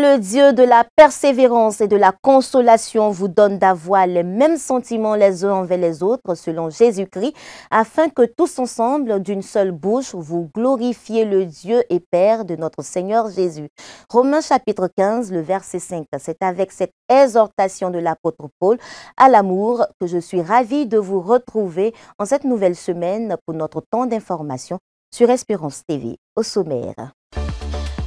le Dieu de la persévérance et de la consolation vous donne d'avoir les mêmes sentiments les uns envers les autres selon Jésus-Christ, afin que tous ensemble, d'une seule bouche, vous glorifiez le Dieu et Père de notre Seigneur Jésus. Romains chapitre 15, le verset 5. C'est avec cette exhortation de l'apôtre Paul à l'amour que je suis ravie de vous retrouver en cette nouvelle semaine pour notre temps d'information sur Espérance TV. Au sommaire.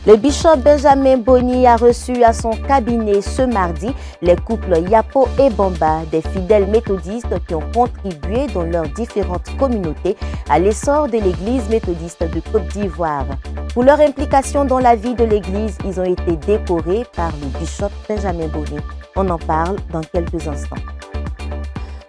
Le bishop Benjamin Boni a reçu à son cabinet ce mardi les couples Yapo et Bamba, des fidèles méthodistes qui ont contribué dans leurs différentes communautés à l'essor de l'Église méthodiste de Côte d'Ivoire. Pour leur implication dans la vie de l'Église, ils ont été décorés par le bishop Benjamin Boni. On en parle dans quelques instants.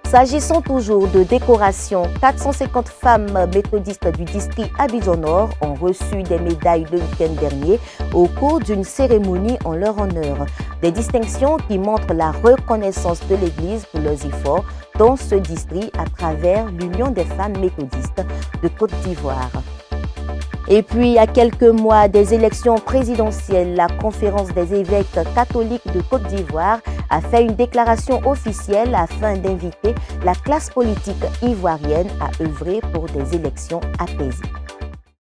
S'agissant toujours de décoration, 450 femmes méthodistes du district Abidjan-Nord ont reçu des médailles le week-end dernier au cours d'une cérémonie en leur honneur. Des distinctions qui montrent la reconnaissance de l'Église pour leurs efforts dans ce district à travers l'Union des femmes méthodistes de Côte d'Ivoire. Et puis, à quelques mois des élections présidentielles, la Conférence des évêques catholiques de Côte d'Ivoire a fait une déclaration officielle afin d'inviter la classe politique ivoirienne à œuvrer pour des élections apaisées.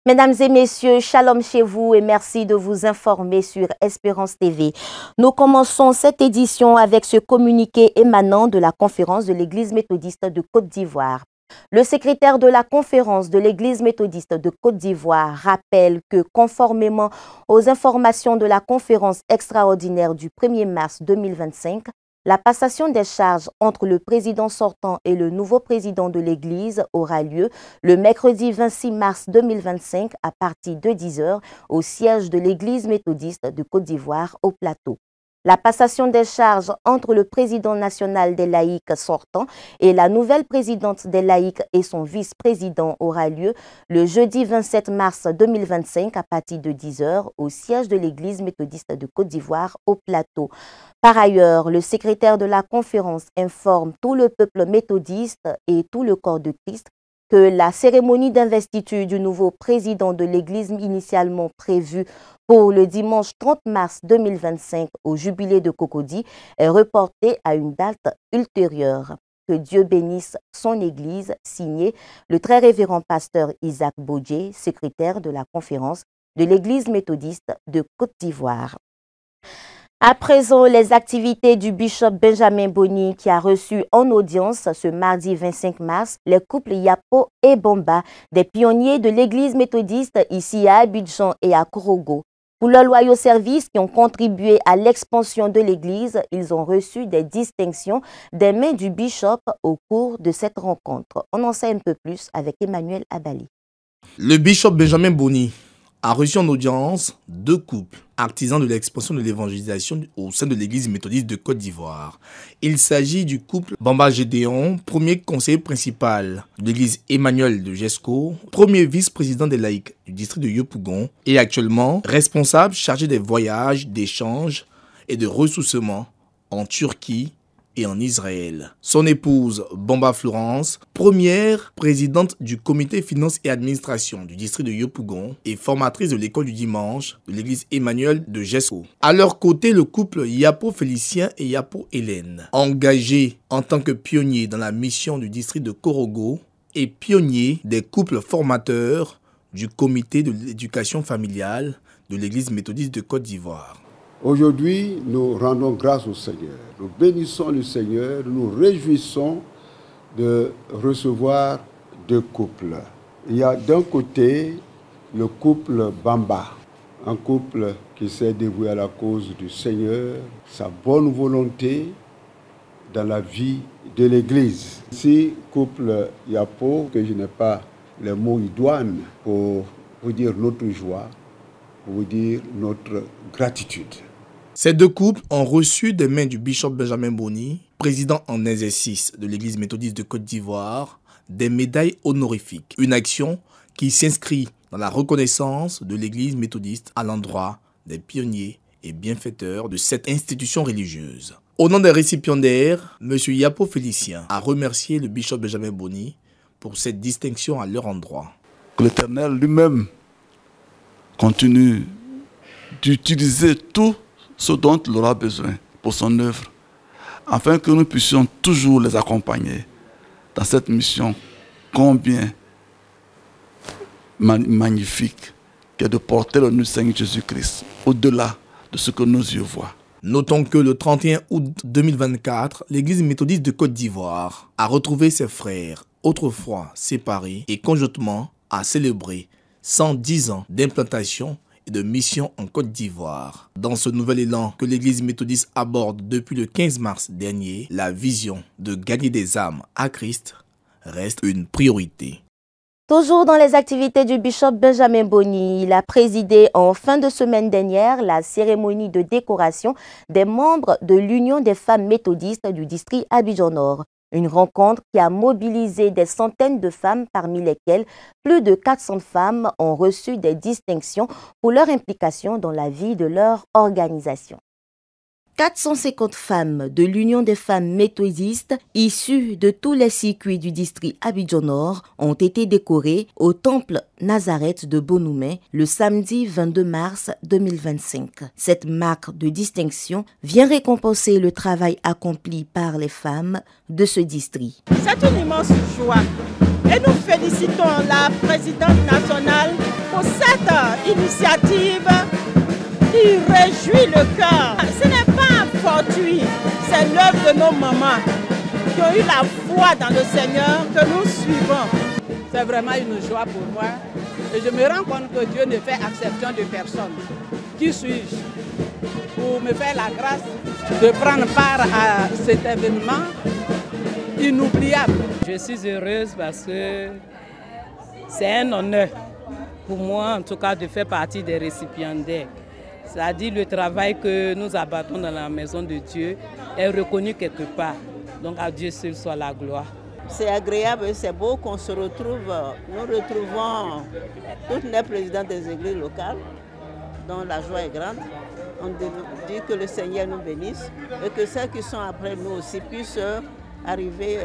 Mesdames et messieurs, shalom chez vous et merci de vous informer sur Espérance TV. Nous commençons cette édition avec ce communiqué émanant de la Conférence de l'Église méthodiste de Côte d'Ivoire. Le secrétaire de la conférence de l'Église méthodiste de Côte d'Ivoire rappelle que, conformément aux informations de la conférence extraordinaire du 1er mars 2025, la passation des charges entre le président sortant et le nouveau président de l'Église aura lieu le mercredi 26 mars 2025 à partir de 10 h au siège de l'Église méthodiste de Côte d'Ivoire au Plateau. La passation des charges entre le président national des laïcs sortant et la nouvelle présidente des laïcs et son vice-président aura lieu le jeudi 27 mars 2025 à partir de 10 h au siège de l'Église méthodiste de Côte d'Ivoire au Plateau. Par ailleurs, le secrétaire de la conférence informe tout le peuple méthodiste et tout le corps de Christ que la cérémonie d'investiture du nouveau président de l'Église initialement prévue pour le dimanche 30 mars 2025 au jubilé de Cocody est reportée à une date ultérieure. Que Dieu bénisse son Église, signé le très révérend pasteur Isaac Bodje, secrétaire de la conférence de l'Église méthodiste de Côte d'Ivoire. À présent, les activités du bishop Benjamin Boni qui a reçu en audience ce mardi 25 mars les couples Yapo et Bamba, des pionniers de l'église méthodiste ici à Abidjan et à Korogo. Pour leurs loyaux services qui ont contribué à l'expansion de l'église, ils ont reçu des distinctions des mains du bishop au cours de cette rencontre. On en sait un peu plus avec Emmanuel Abali. Le bishop Benjamin Boni a reçu en audience deux couples, artisans de l'expansion de l'évangélisation au sein de l'église méthodiste de Côte d'Ivoire. Il s'agit du couple Bamba Gédéon, premier conseiller principal de l'église Emmanuel de Jesco, premier vice-président des laïcs du district de Yopougon et actuellement responsable chargé des voyages, d'échanges et de ressourcement en Turquie et en Israël. Son épouse, Bamba Florence, première présidente du comité finance et administration du district de Yopougon et formatrice de l'école du dimanche de l'église Emmanuel de Jesco. À leur côté, le couple Yapo Félicien et Yapo Hélène, engagés en tant que pionniers dans la mission du district de Korogo et pionniers des couples formateurs du comité de l'éducation familiale de l'église méthodiste de Côte d'Ivoire. Aujourd'hui, nous rendons grâce au Seigneur. Nous bénissons le Seigneur, nous réjouissons de recevoir deux couples. Il y a d'un côté le couple Bamba, un couple qui s'est dévoué à la cause du Seigneur, sa bonne volonté dans la vie de l'Église. Ici, couple Yapo, que je n'ai pas les mots idoines pour vous dire notre joie, pour vous dire notre gratitude. Ces deux couples ont reçu des mains du bishop Benjamin Boni, président en exercice de l'église méthodiste de Côte d'Ivoire, des médailles honorifiques. Une action qui s'inscrit dans la reconnaissance de l'église méthodiste à l'endroit des pionniers et bienfaiteurs de cette institution religieuse. Au nom des récipiendaires, M. Yapo Félicien a remercié le bishop Benjamin Boni pour cette distinction à leur endroit. L'Éternel lui-même continue d'utiliser tous ce dont il aura besoin pour son œuvre, afin que nous puissions toujours les accompagner dans cette mission combien magnifique qu'est de porter le nom du Seigneur Jésus-Christ au-delà de ce que nos yeux voient. Notons que le 31 août 2024, l'Église méthodiste de Côte d'Ivoire a retrouvé ses frères, autrefois séparés et conjointement a célébré 110 ans d'implantation et de mission en Côte d'Ivoire. Dans ce nouvel élan que l'Église méthodiste aborde depuis le 15 mars dernier, la vision de gagner des âmes à Christ reste une priorité. Toujours dans les activités du bishop Benjamin Boni, il a présidé en fin de semaine dernière la cérémonie de décoration des membres de l'Union des femmes méthodistes du district Abidjan-Nord. Une rencontre qui a mobilisé des centaines de femmes, parmi lesquelles plus de 400 femmes ont reçu des distinctions pour leur implication dans la vie de leur organisation. 450 femmes de l'Union des femmes méthodistes issues de tous les circuits du district Abidjan-Nord ont été décorées au temple Nazareth de Bonhoumé le samedi 22 mars 2025. Cette marque de distinction vient récompenser le travail accompli par les femmes de ce district. C'est une immense joie et nous félicitons la présidente nationale pour cette initiative qui réjouit le cœur. Ce n'est pas fortuit, c'est l'œuvre de nos mamans qui ont eu la foi dans le Seigneur que nous suivons. C'est vraiment une joie pour moi et je me rends compte que Dieu ne fait exception de personne. Qui suis-je pour me faire la grâce de prendre part à cet événement inoubliable? Je suis heureuse parce que c'est un honneur pour moi en tout cas de faire partie des récipiendaires. C'est-à-dire le travail que nous abattons dans la maison de Dieu est reconnu quelque part. Donc à Dieu seul soit la gloire. C'est agréable et c'est beau qu'on se retrouve. Nous retrouvons toutes les présidentes des églises locales dont la joie est grande. On dit que le Seigneur nous bénisse et que ceux qui sont après nous aussi puissent arriver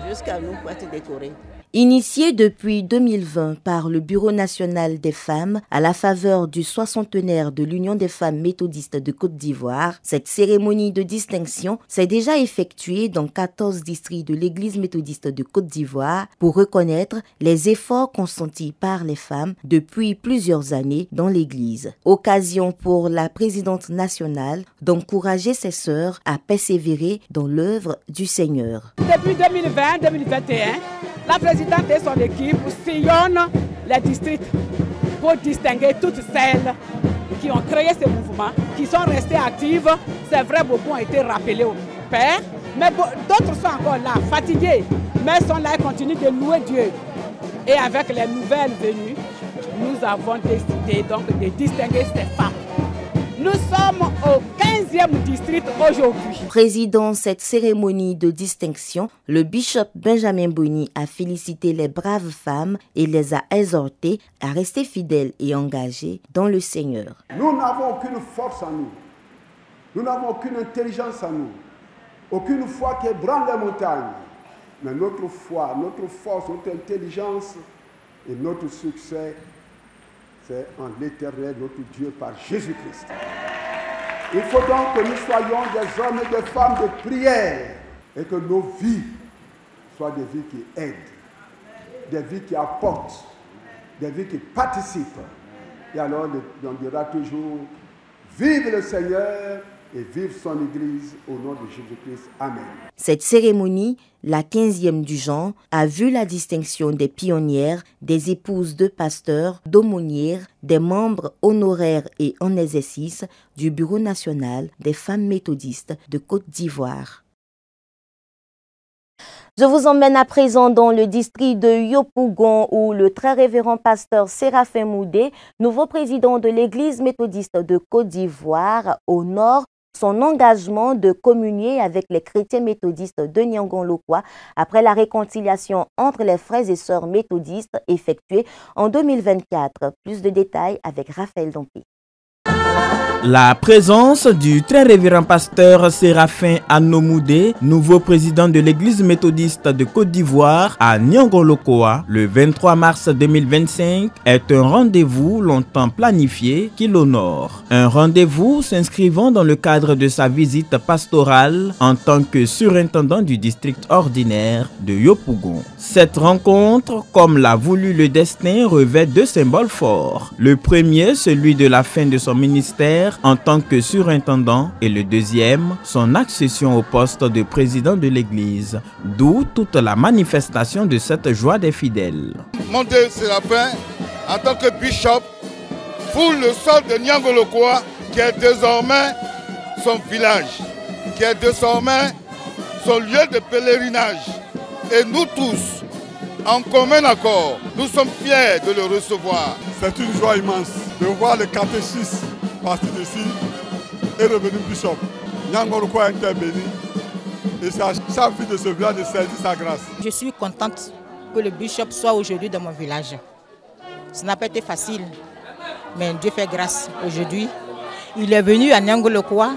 jusqu'à nous pour être décorés. Initiée depuis 2020 par le Bureau national des femmes à la faveur du 60e de l'Union des femmes méthodistes de Côte d'Ivoire, cette cérémonie de distinction s'est déjà effectuée dans 14 districts de l'Église méthodiste de Côte d'Ivoire pour reconnaître les efforts consentis par les femmes depuis plusieurs années dans l'Église. Occasion pour la présidente nationale d'encourager ses sœurs à persévérer dans l'œuvre du Seigneur. Depuis 2020-2021, la présidente et son équipe sillonnent les districts pour distinguer toutes celles qui ont créé ce mouvement, qui sont restées actives. C'est vrai, beaucoup ont été rappelés au Père, mais d'autres sont encore là, fatigués, mais sont là et continuent de louer Dieu. Et avec les nouvelles venues, nous avons décidé donc de distinguer ces femmes. Nous sommes au 15e district aujourd'hui. Présidant cette cérémonie de distinction, le bishop Benjamin Boni a félicité les braves femmes et les a exhortées à rester fidèles et engagées dans le Seigneur. Nous n'avons aucune force en nous. Nous n'avons aucune intelligence en nous. Aucune foi qui ébranle les montagnes. Mais notre foi, notre force, notre intelligence et notre succès, c'est en l'Éternel, notre Dieu, par Jésus-Christ. Il faut donc que nous soyons des hommes et des femmes de prière et que nos vies soient des vies qui aident, des vies qui apportent, des vies qui participent. Et alors, on dira toujours, vive le Seigneur et vive son Église au nom de Jésus-Christ. Amen. Cette cérémonie, la 15e du genre, a vu la distinction des pionnières, des épouses de pasteurs, d'aumônières, des membres honoraires et en exercice du Bureau national des femmes méthodistes de Côte d'Ivoire. Je vous emmène à présent dans le district de Yopougon où le très révérend pasteur Séraphin Moudé, nouveau président de l'Église méthodiste de Côte d'Ivoire, honore son engagement de communier avec les chrétiens méthodistes de Niangon-Lokwa après la réconciliation entre les frères et sœurs méthodistes effectuée en 2024. Plus de détails avec Raphaël Dompé. La présence du très révérend pasteur Séraphin Anomoudé, nouveau président de l'église méthodiste de Côte d'Ivoire à Niangolokoa, le 23 mars 2025, est un rendez-vous longtemps planifié qui l'honore. Un rendez-vous s'inscrivant dans le cadre de sa visite pastorale en tant que surintendant du district ordinaire de Yopougon. Cette rencontre, comme l'a voulu le destin, revêt deux symboles forts. Le premier, celui de la fin de son ministère en tant que surintendant, et le deuxième, son accession au poste de président de l'église, d'où toute la manifestation de cette joie des fidèles. Mon Dieu Séraphin, en tant que bishop, foule le sol de Niangolokoa, qui est désormais son village, qui est désormais son lieu de pèlerinage. Et nous tous, en commun accord, nous sommes fiers de le recevoir. C'est une joie immense de voir le catéchisme parti d'ici et revenu bishop. Niangolokoa est béni et c'est à chaque fille de ce village de saisir sa grâce. Je suis contente que le bishop soit aujourd'hui dans mon village. Ça n'a pas été facile, mais Dieu fait grâce aujourd'hui. Il est venu à Niangolokoa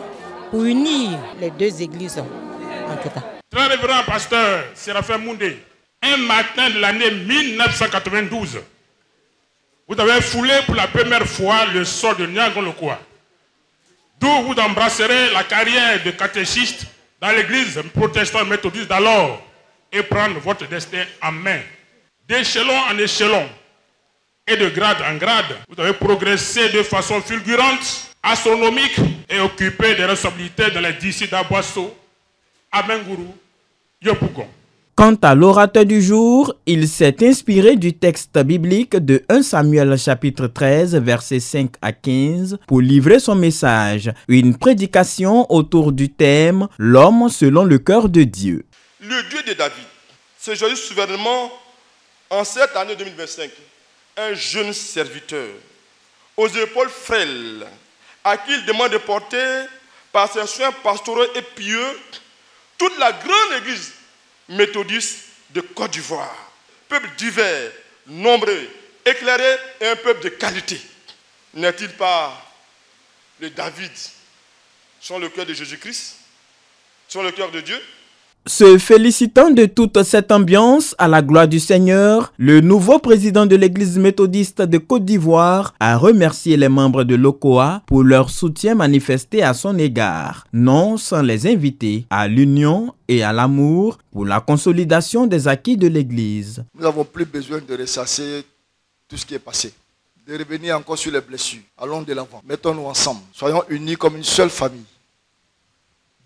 pour unir les deux églises en tout cas. Très révérend pasteur Séraphin Moundé, un matin de l'année 1992, vous avez foulé pour la première fois le sol de Niangolokoa, d'où vous embrasserez la carrière de catéchiste dans l'église protestante méthodiste d'alors et prendre votre destin en main. D'échelon en échelon et de grade en grade, vous avez progressé de façon fulgurante, astronomique et occupé des responsabilités dans les districts d'Aboasso, Abengourou, Yopougon. Quant à l'orateur du jour, il s'est inspiré du texte biblique de 1 Samuel chapitre 13, versets 5 à 15 pour livrer son message, une prédication autour du thème « L'homme selon le cœur de Dieu ». Le Dieu de David se choisit souverainement en cette année 2025 un jeune serviteur aux épaules frêles à qui il demande de porter par ses soins pastoraux et pieux toute la grande église méthodiste de Côte d'Ivoire. Peuple divers, nombreux, éclairé et un peuple de qualité. N'est-il pas le David sur le cœur de Jésus-Christ, sur le cœur de Dieu? Se félicitant de toute cette ambiance à la gloire du Seigneur, le nouveau président de l'église méthodiste de Côte d'Ivoire a remercié les membres de l'OCOA pour leur soutien manifesté à son égard, non sans les inviter à l'union et à l'amour pour la consolidation des acquis de l'église. Nous n'avons plus besoin de ressasser tout ce qui est passé, de revenir encore sur les blessures. Allons de l'avant, mettons-nous ensemble, soyons unis comme une seule famille.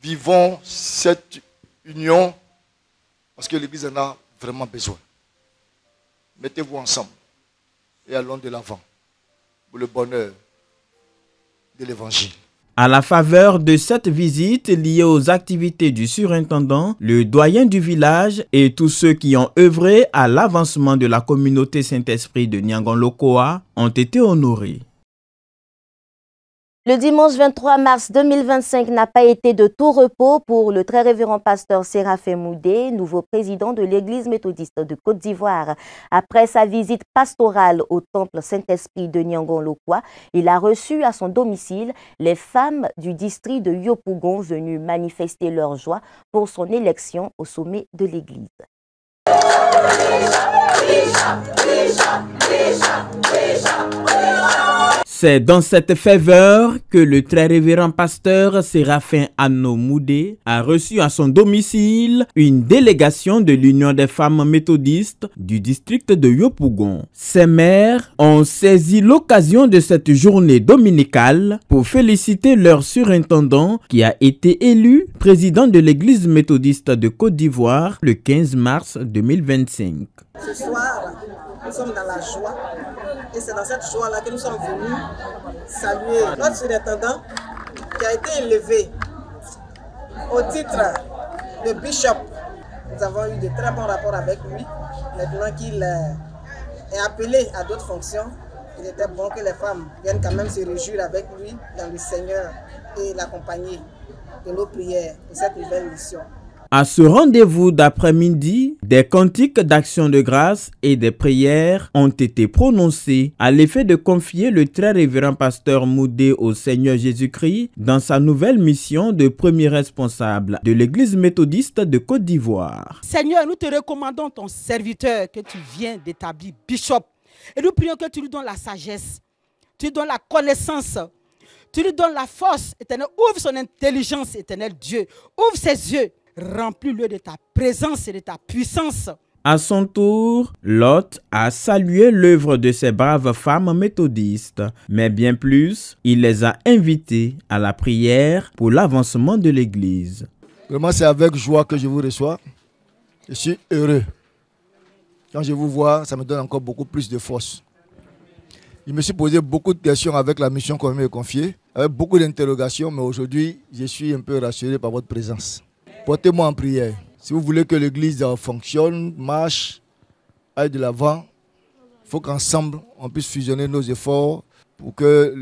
Vivons cette union, parce que l'Église en a vraiment besoin. Mettez-vous ensemble et allons de l'avant pour le bonheur de l'Évangile. À la faveur de cette visite liée aux activités du surintendant, le doyen du village et tous ceux qui ont œuvré à l'avancement de la communauté Saint-Esprit de Niangolokoa ont été honorés. Le dimanche 23 mars 2025 n'a pas été de tout repos pour le très révérend pasteur Séraphin Moundé, nouveau président de l'église méthodiste de Côte d'Ivoire. Après sa visite pastorale au temple Saint-Esprit de Niangolokoa, il a reçu à son domicile les femmes du district de Yopougon venues manifester leur joie pour son élection au sommet de l'église. C'est dans cette faveur que le très révérend pasteur Séraphin Anomoudé a reçu à son domicile une délégation de l'Union des femmes méthodistes du district de Yopougon. Ces mères ont saisi l'occasion de cette journée dominicale pour féliciter leur surintendant qui a été élu président de l'église méthodiste de Côte d'Ivoire le 15 mars 2025. Ce soir, nous sommes dans la joie et c'est dans cette joie-là que nous sommes venus saluer notre surintendant qui a été élevé au titre de bishop. Nous avons eu de très bons rapports avec lui. Maintenant qu'il est appelé à d'autres fonctions, il était bon que les femmes viennent quand même se réjouir avec lui dans le Seigneur et l'accompagner de nos prières pour cette nouvelle mission. À ce rendez-vous d'après-midi, des cantiques d'action de grâce et des prières ont été prononcés à l'effet de confier le très révérend pasteur Moudé au Seigneur Jésus-Christ dans sa nouvelle mission de premier responsable de l'Église méthodiste de Côte d'Ivoire. Seigneur, nous te recommandons ton serviteur que tu viens d'établir, Bishop, et nous prions que tu lui donnes la sagesse, tu lui donnes la connaissance, tu lui donnes la force éternelle, ouvre son intelligence éternelle, Dieu, ouvre ses yeux. Remplis-le de ta présence et de ta puissance. À son tour, Lot a salué l'œuvre de ces braves femmes méthodistes, mais bien plus, il les a invitées à la prière pour l'avancement de l'Église. Vraiment, c'est avec joie que je vous reçois. Je suis heureux. Quand je vous vois, ça me donne encore beaucoup plus de force. Je me suis posé beaucoup de questions avec la mission qu'on m'a confiée, avec beaucoup d'interrogations, mais aujourd'hui, je suis un peu rassuré par votre présence. Portez-moi en prière. Si vous voulez que l'Église fonctionne, marche, aille de l'avant, il faut qu'ensemble, on puisse fusionner nos efforts pour que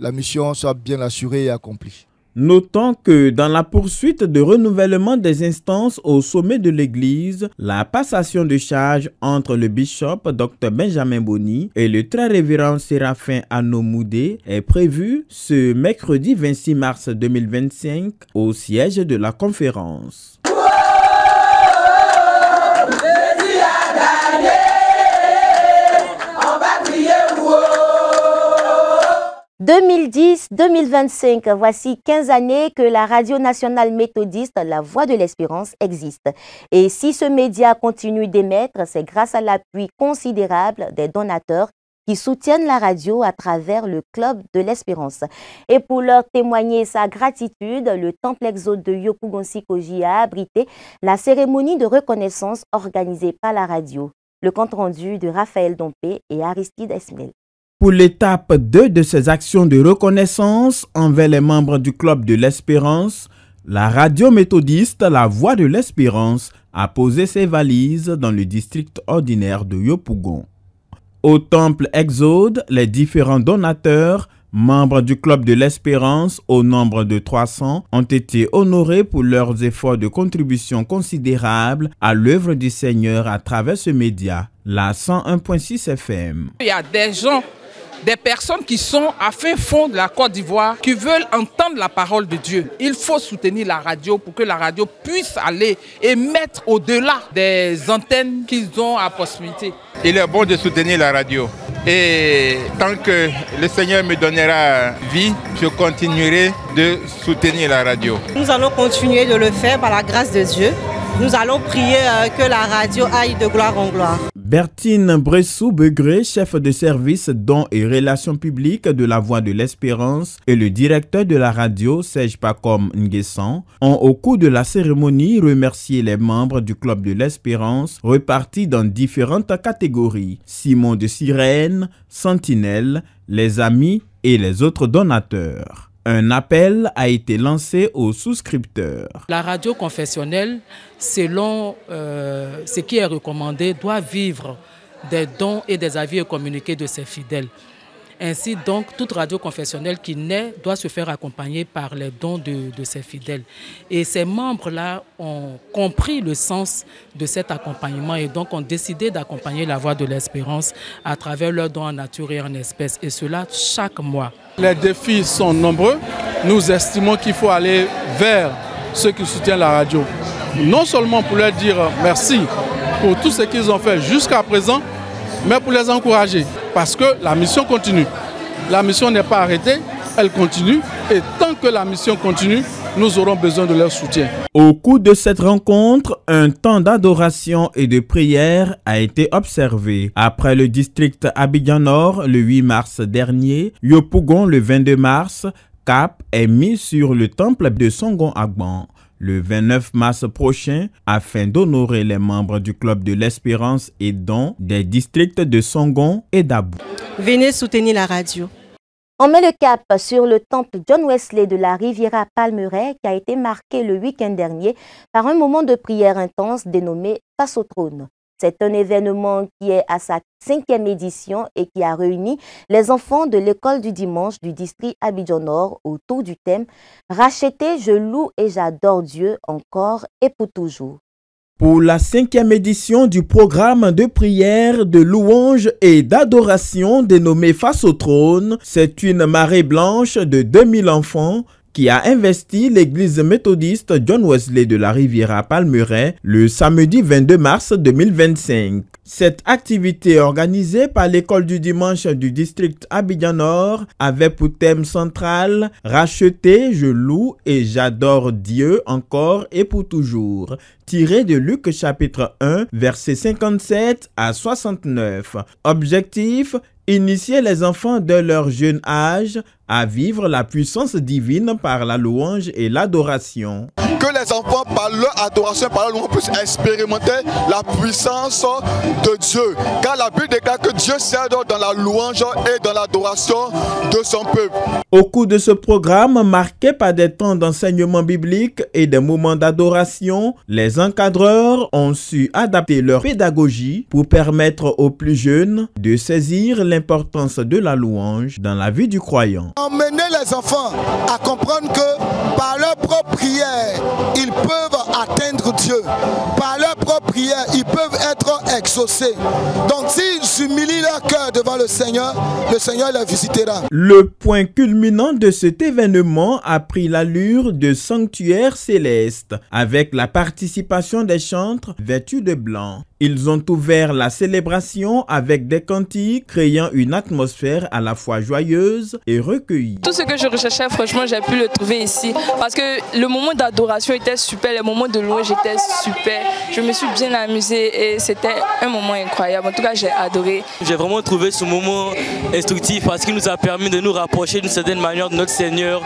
la mission soit bien assurée et accomplie. Notons que dans la poursuite de renouvellement des instances au sommet de l'Église, la passation de charge entre le bishop Dr Benjamin Boni et le très révérend Séraphin Anomoudé est prévue ce mercredi 26 mars 2025 au siège de la conférence. 2010-2025, voici 15 années que la radio nationale méthodiste La Voix de l'Espérance existe. Et si ce média continue d'émettre, c'est grâce à l'appui considérable des donateurs qui soutiennent la radio à travers le Club de l'Espérance. Et pour leur témoigner sa gratitude, le Temple Exode de Yopougon-Sikoji a abrité la cérémonie de reconnaissance organisée par la radio. Le compte rendu de Raphaël Dompé et Aristide Esmel. Pour l'étape 2 de ces actions de reconnaissance envers les membres du Club de l'Espérance, la radio méthodiste La Voix de l'Espérance a posé ses valises dans le district ordinaire de Yopougon. Au Temple Exode, les différents donateurs, membres du Club de l'Espérance au nombre de 300, ont été honorés pour leurs efforts de contribution considérables à l'œuvre du Seigneur à travers ce média, la 101.6 FM. Il y a des gens, des personnes qui sont à fin fond de la Côte d'Ivoire, qui veulent entendre la parole de Dieu. Il faut soutenir la radio pour que la radio puisse aller et mettre au-delà des antennes qu'ils ont à proximité. Il est bon de soutenir la radio. Et tant que le Seigneur me donnera vie, je continuerai de soutenir la radio. Nous allons continuer de le faire par la grâce de Dieu. Nous allons prier que la radio aille de gloire en gloire. Bertine Bressou-Begré, chef de service dons et relations publiques de La Voix de l'Espérance, et le directeur de la radio, Serge Pacom Nguessan, ont au cours de la cérémonie remercié les membres du Club de l'Espérance repartis dans différentes catégories: Simon de Sirène, Sentinelle, les amis et les autres donateurs. Un appel a été lancé aux souscripteurs. La radio confessionnelle, selon ce qui est recommandé, doit vivre des dons et des avis et communiqués de ses fidèles. Ainsi donc, toute radio confessionnelle qui naît doit se faire accompagner par les dons de ses fidèles. Et ces membres-là ont compris le sens de cet accompagnement et donc ont décidé d'accompagner La Voix de l'Espérance à travers leurs dons en nature et en espèces. Et cela chaque mois. Les défis sont nombreux. Nous estimons qu'il faut aller vers ceux qui soutiennent la radio. Non seulement pour leur dire merci pour tout ce qu'ils ont fait jusqu'à présent, mais pour les encourager. Parce que la mission continue. La mission n'est pas arrêtée, elle continue. Et tant que la mission continue, nous aurons besoin de leur soutien. Au cours de cette rencontre, un temps d'adoration et de prière a été observé. Après le district Abidjan Nord le 8 mars dernier, Yopougon le 22 mars, Cap est mis sur le temple de Songon Agban le 29 mars prochain afin d'honorer les membres du Club de l'Espérance et dons des districts de Songon et d'Abou. Venez soutenir la radio. On met le cap sur le temple John Wesley de la Riviera Palmeraie qui a été marqué le week-end dernier par un moment de prière intense dénommé Face au trône. C'est un événement qui est à sa 5e édition et qui a réuni les enfants de l'école du dimanche du district Abidjan Nord autour du thème « Racheter, je loue et j'adore Dieu encore et pour toujours ». Pour la 5e édition du programme de prière, de louange et d'adoration dénommé Face au trône, c'est une marée blanche de 2000 enfants qui a investi l'église méthodiste John Wesley de la Riviera Palmeraie le samedi 22 mars 2025. Cette activité organisée par l'école du dimanche du district Abidjan Nord avait pour thème central « Racheter, je loue et j'adore Dieu encore et pour toujours », tiré de Luc chapitre 1, versets 57 à 69. Objectif: initier les enfants de leur jeune âge à vivre la puissance divine par la louange et l'adoration. Que les enfants, par leur adoration, par leur louange, puissent expérimenter la puissance de Dieu. Car la Bible déclare que Dieu sert dans la louange et dans l'adoration de son peuple. Au cours de ce programme, marqué par des temps d'enseignement biblique et des moments d'adoration, les encadreurs ont su adapter leur pédagogie pour permettre aux plus jeunes de saisir l'importance de la louange dans la vie du croyant. Emmener les enfants à comprendre que par leur propre prière, ils peuvent atteindre Dieu. Par leur propre prière, ils peuvent être exaucés. Donc s'ils s'humilient leur cœur devant le Seigneur les visitera. Le point culminant de cet événement a pris l'allure de sanctuaire céleste avec la participation des chantres vêtus de blanc. Ils ont ouvert la célébration avec des cantiques, créant une atmosphère à la fois joyeuse et recueillie. Tout ce que je recherchais, franchement, j'ai pu le trouver ici. Parce que le moment d'adoration était super, le moment de louange était super. Je me suis bien amusée et c'était un moment incroyable. En tout cas, j'ai adoré. J'ai vraiment trouvé ce moment instructif parce qu'il nous a permis de nous rapprocher d'une certaine manière de notre Seigneur.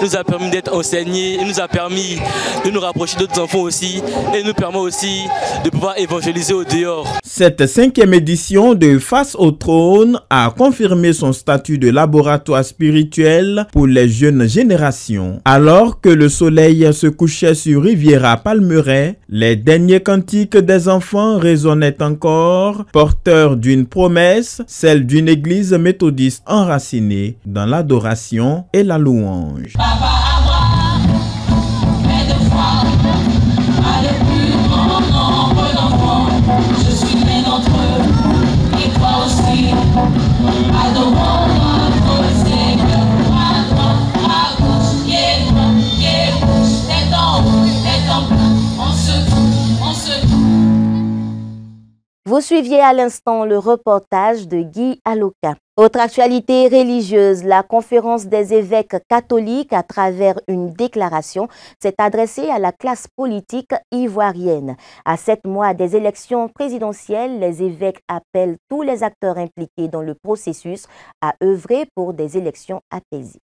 Il nous a permis d'être enseignés, il nous a permis de nous rapprocher d'autres enfants aussi. Et il nous permet aussi de pouvoir évangéliser au dehors. Cette 5e édition de Face au trône a confirmé son statut de laboratoire spirituel pour les jeunes générations. Alors que le soleil se couchait sur Riviera Palmeraie, les derniers cantiques des enfants résonnaient encore, porteurs d'une promesse, celle d'une église méthodiste enracinée dans l'adoration et la louange. Vous suiviez à l'instant le reportage de Guy Aloka. Autre actualité religieuse, la conférence des évêques catholiques, à travers une déclaration, s'est adressée à la classe politique ivoirienne. À 7 mois des élections présidentielles, les évêques appellent tous les acteurs impliqués dans le processus à œuvrer pour des élections apaisées.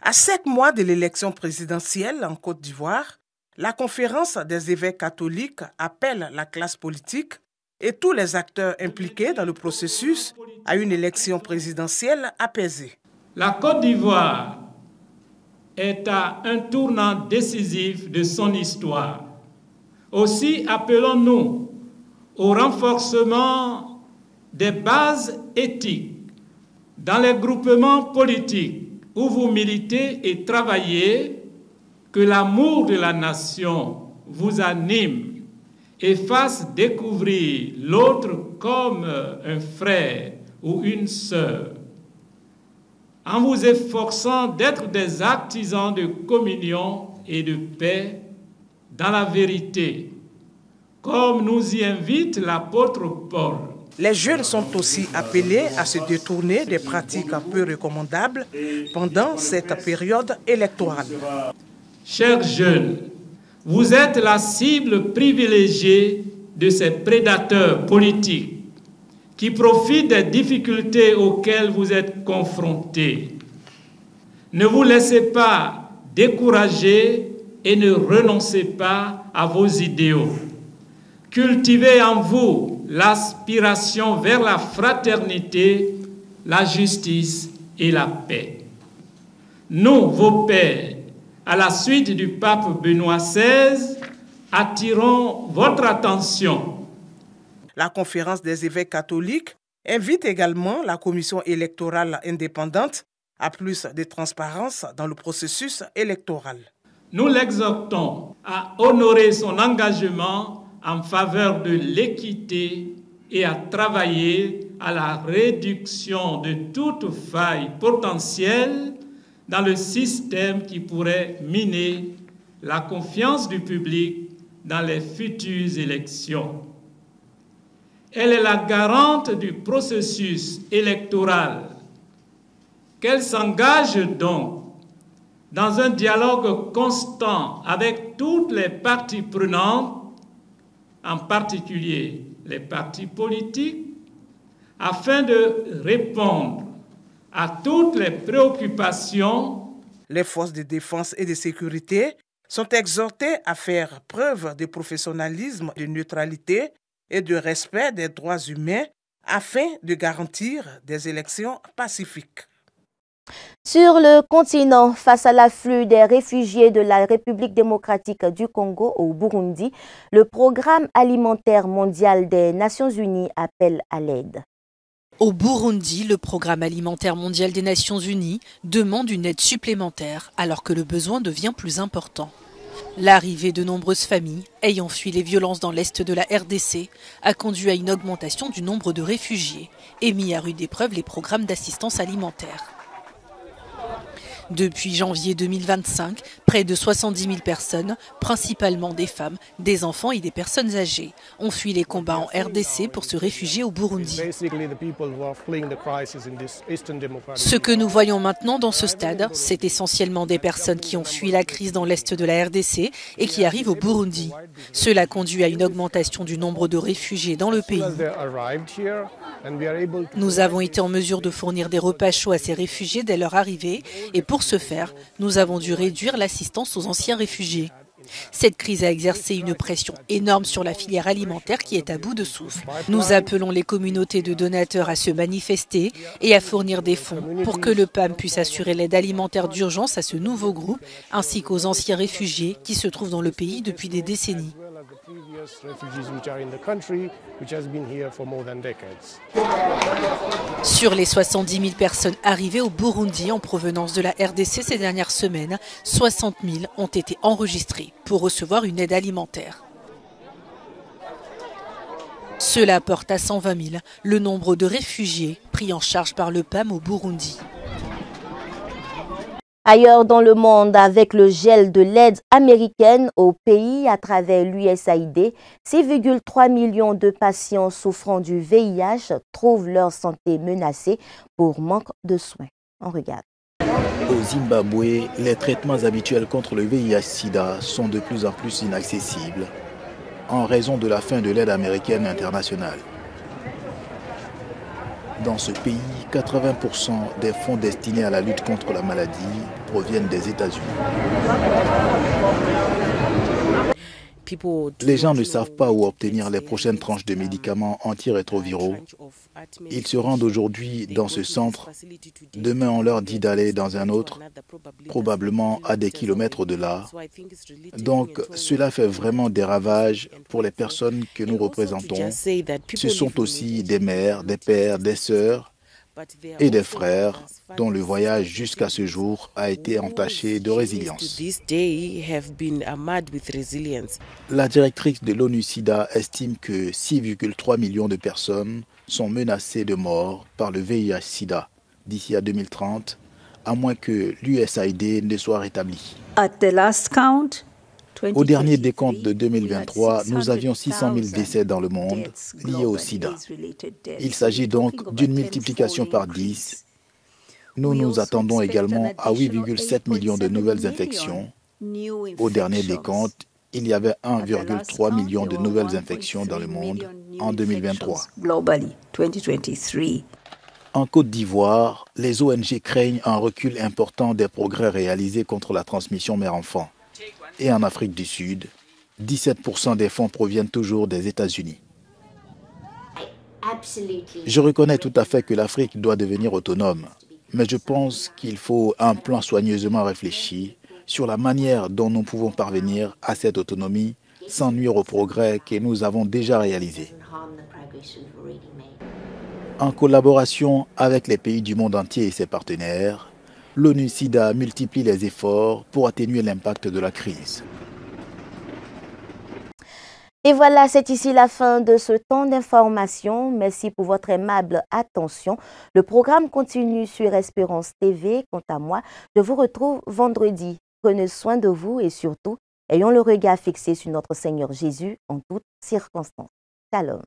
À 7 mois de l'élection présidentielle en Côte d'Ivoire, la conférence des évêques catholiques appelle la classe politique et tous les acteurs impliqués dans le processus à une élection présidentielle apaisée. La Côte d'Ivoire est à un tournant décisif de son histoire. Aussi appelons-nous au renforcement des bases éthiques dans les groupements politiques où vous militez et travaillez, que l'amour de la nation vous anime et fasse découvrir l'autre comme un frère ou une sœur, en vous efforçant d'être des artisans de communion et de paix dans la vérité, comme nous y invite l'apôtre Paul. Les jeunes sont aussi appelés à se détourner des pratiques peu recommandables pendant cette période électorale. Chers jeunes, vous êtes la cible privilégiée de ces prédateurs politiques qui profitent des difficultés auxquelles vous êtes confrontés. Ne vous laissez pas décourager et ne renoncez pas à vos idéaux. Cultivez en vous l'aspiration vers la fraternité, la justice et la paix. Nous, vos pères, à la suite du pape Benoît XVI, attirons votre attention La conférence des évêques catholiques invite également la commission électorale indépendante à plus de transparence dans le processus électoral. Nous l'exhortons à honorer son engagement en faveur de l'équité et à travailler à la réduction de toute faille potentielle dans le système qui pourrait miner la confiance du public dans les futures élections. Elle est la garante du processus électoral. Qu'elle s'engage donc dans un dialogue constant avec toutes les parties prenantes, en particulier les partis politiques, afin de répondre à toutes les préoccupations. Les forces de défense et de sécurité sont exhortées à faire preuve de professionnalisme, de neutralité et de respect des droits humains afin de garantir des élections pacifiques. Sur le continent, face à l'afflux des réfugiés de la République démocratique du Congo au Burundi, le Programme alimentaire mondial des Nations unies appelle à l'aide. Au Burundi, le Programme alimentaire mondial des Nations unies demande une aide supplémentaire alors que le besoin devient plus important. L'arrivée de nombreuses familles ayant fui les violences dans l'est de la RDC a conduit à une augmentation du nombre de réfugiés et mis à rude épreuve les programmes d'assistance alimentaire. Depuis janvier 2025, près de 70 000 personnes, principalement des femmes, des enfants et des personnes âgées, ont fui les combats en RDC pour se réfugier au Burundi. Ce que nous voyons maintenant dans ce stade, c'est essentiellement des personnes qui ont fui la crise dans l'est de la RDC et qui arrivent au Burundi. Cela conduit à une augmentation du nombre de réfugiés dans le pays. Nous avons été en mesure de fournir des repas chauds à ces réfugiés dès leur arrivée et pour ce faire, nous avons dû réduire l'assistance aux anciens réfugiés. Cette crise a exercé une pression énorme sur la filière alimentaire qui est à bout de souffle. Nous appelons les communautés de donateurs à se manifester et à fournir des fonds pour que le PAM puisse assurer l'aide alimentaire d'urgence à ce nouveau groupe ainsi qu'aux anciens réfugiés qui se trouvent dans le pays depuis des décennies. Sur les 70 000 personnes arrivées au Burundi en provenance de la RDC ces dernières semaines, 60 000 ont été enregistrées pour recevoir une aide alimentaire. Cela porte à 120 000 le nombre de réfugiés pris en charge par le PAM au Burundi. Ailleurs dans le monde, avec le gel de l'aide américaine au pays à travers l'USAID, 6,3 millions de patients souffrant du VIH trouvent leur santé menacée pour manque de soins. On regarde. Au Zimbabwe, les traitements habituels contre le VIH-Sida sont de plus en plus inaccessibles en raison de la fin de l'aide américaine internationale. Dans ce pays, 80% des fonds destinés à la lutte contre la maladie proviennent des États-Unis. Les gens ne savent pas où obtenir les prochaines tranches de médicaments antirétroviraux. Ils se rendent aujourd'hui dans ce centre. Demain, on leur dit d'aller dans un autre, probablement à des kilomètres au-delà. Donc, cela fait vraiment des ravages pour les personnes que nous représentons. Ce sont aussi des mères, des pères, des sœurs et des frères dont le voyage jusqu'à ce jour a été entaché de résilience. La directrice de l'ONU-SIDA estime que 6,3 millions de personnes sont menacées de mort par le VIH-SIDA d'ici à 2030, à moins que l'USAID ne soit rétabli. Au dernier décompte de 2023, nous avions 600 000 décès dans le monde liés au sida. Il s'agit donc d'une multiplication par 10. Nous nous attendons également à 8,7 millions de nouvelles infections. Au dernier décompte, il y avait 1,3 million de nouvelles infections dans le monde en 2023. En Côte d'Ivoire, les ONG craignent un recul important des progrès réalisés contre la transmission mère-enfant. Et en Afrique du Sud, 17% des fonds proviennent toujours des États-Unis. Je reconnais tout à fait que l'Afrique doit devenir autonome, mais je pense qu'il faut un plan soigneusement réfléchi sur la manière dont nous pouvons parvenir à cette autonomie sans nuire aux progrès que nous avons déjà réalisés. En collaboration avec les pays du monde entier et ses partenaires, l'ONU-SIDA multiplie les efforts pour atténuer l'impact de la crise. Et voilà, c'est ici la fin de ce temps d'information. Merci pour votre aimable attention. Le programme continue sur Espérance TV. Quant à moi, je vous retrouve vendredi. Prenez soin de vous et surtout, ayons le regard fixé sur notre Seigneur Jésus en toutes circonstances. Shalom.